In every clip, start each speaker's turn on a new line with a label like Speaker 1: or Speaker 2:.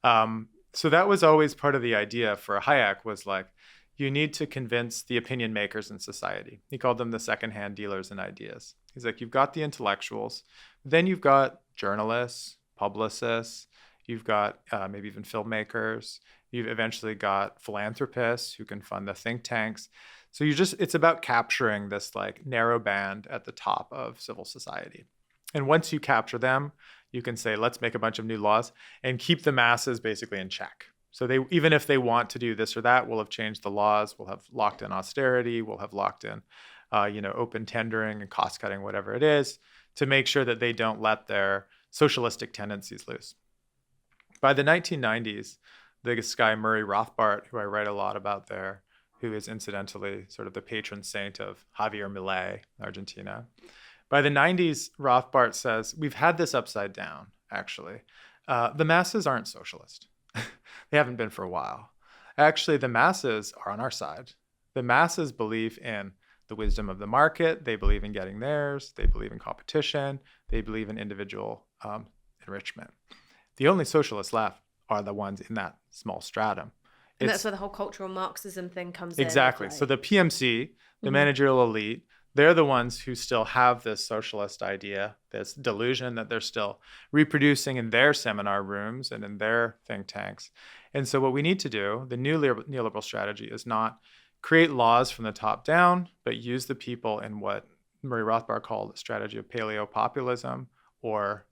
Speaker 1: So that was always part of the idea for Hayek, was like, you need to convince the opinion makers in society. He called them the secondhand dealers in ideas. He's like, you've got the intellectuals, then you've got journalists, publicists, you've got maybe even filmmakers, you've eventually got philanthropists who can fund the think tanks. So it's about capturing this like narrow band at the top of civil society. And once you capture them, you can say, let's make a bunch of new laws and keep the masses basically in check. So they, even if they want to do this or that, we'll have changed the laws, we'll have locked in austerity, we'll have locked in, open tendering and cost cutting, whatever it is, to make sure that they don't let their socialistic tendencies loose. By the 1990s, this guy Murray Rothbard, who I write a lot about there, who is incidentally sort of the patron saint of Javier Milei, Argentina. By the 90s, Rothbard says, we've had this upside down, actually. The masses aren't socialist. They haven't been for a while. Actually, the masses are on our side. The masses believe in the wisdom of the market. They believe in getting theirs. They believe in competition. They believe in individual enrichment. The only socialists left are the ones in that small stratum.
Speaker 2: And that's where the whole cultural Marxism thing comes
Speaker 1: exactly.
Speaker 2: in. Exactly.
Speaker 1: So the PMC, the managerial elite, they're the ones who still have this socialist idea, this delusion that they're still reproducing in their seminar rooms and in their think tanks. And so what we need to do, the new neoliberal strategy, is not create laws from the top down, but use the people in what Murray Rothbard called a strategy of paleo-populism, or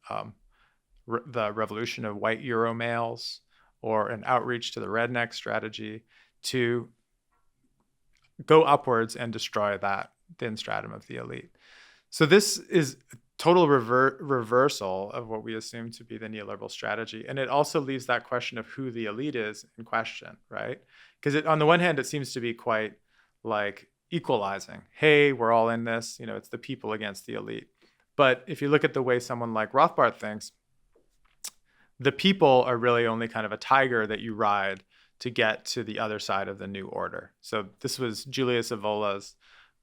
Speaker 1: the revolution of white Euro males, or an outreach to the redneck strategy, to go upwards and destroy that thin stratum of the elite. So this is total reversal of what we assume to be the neoliberal strategy. And it also leaves that question of who the elite is in question, right? Because on the one hand, it seems to be quite like equalizing. Hey, we're all in this, it's the people against the elite. But if you look at the way someone like Rothbard thinks, the people are really only kind of a tiger that you ride to get to the other side of the new order. So this was Julius Evola's,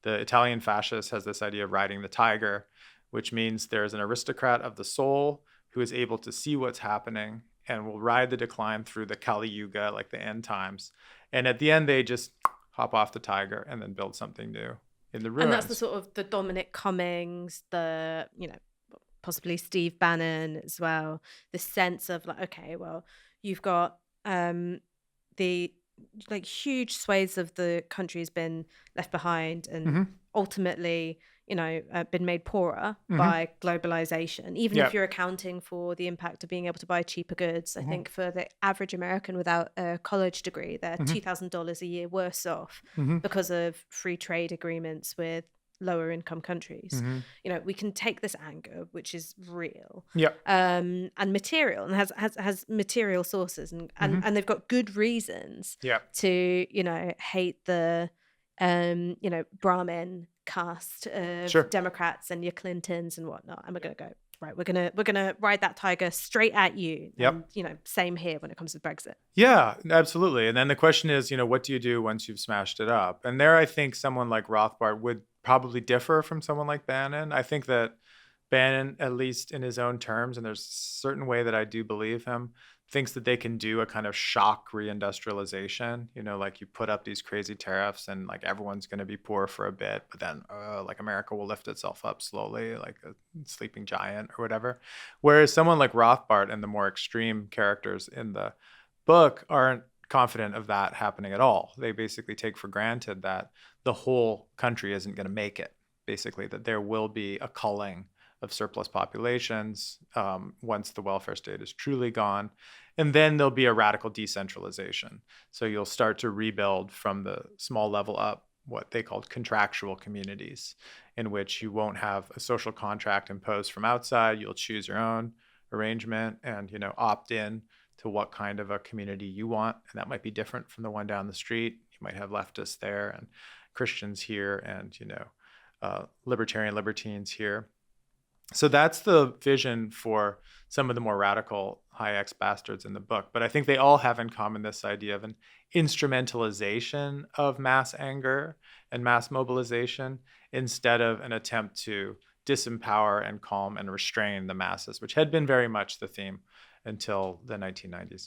Speaker 1: the Italian fascist, has this idea of riding the tiger, which means there's an aristocrat of the soul who is able to see what's happening and will ride the decline through the Kali Yuga, like the end times. And at the end, they just hop off the tiger and then build something new in the ruins.
Speaker 2: And that's the sort of the Dominic Cummings, the, possibly Steve Bannon as well, the sense of like, okay, well, you've got the like huge swathes of the country has been left behind and ultimately, been made poorer by globalization, even if you're accounting for the impact of being able to buy cheaper goods. I think for the average American without a college degree, they're $2,000 a year worse off because of free trade agreements with lower income countries. We can take this anger, which is real, and material, and has material sources, and they've got good reasons to hate the Brahmin caste of Democrats and your Clintons and whatnot. And we're gonna go, right, we're gonna ride that tiger straight at you. And, same here when it comes to Brexit.
Speaker 1: Yeah, absolutely. And then the question is, what do you do once you've smashed it up? And there, I think someone like Rothbard would probably differ from someone like Bannon. I think that Bannon, at least in his own terms, and there's a certain way that I do believe him, thinks that they can do a kind of shock reindustrialization. Like you put up these crazy tariffs and like everyone's going to be poor for a bit, but then like America will lift itself up slowly, like a sleeping giant or whatever. Whereas someone like Rothbard and the more extreme characters in the book aren't confident of that happening at all. They basically take for granted that the whole country isn't going to make it, basically, that there will be a culling of surplus populations once the welfare state is truly gone. And then there'll be a radical decentralization. So you'll start to rebuild from the small level up what they called contractual communities, in which you won't have a social contract imposed from outside. You'll choose your own arrangement and, opt in to what kind of a community you want. And that might be different from the one down the street. You might have leftists there and Christians here and, libertarian libertines here. So that's the vision for some of the more radical Hayek's bastards in the book. But I think they all have in common this idea of an instrumentalization of mass anger and mass mobilization instead of an attempt to disempower and calm and restrain the masses, which had been very much the theme until the 1990s.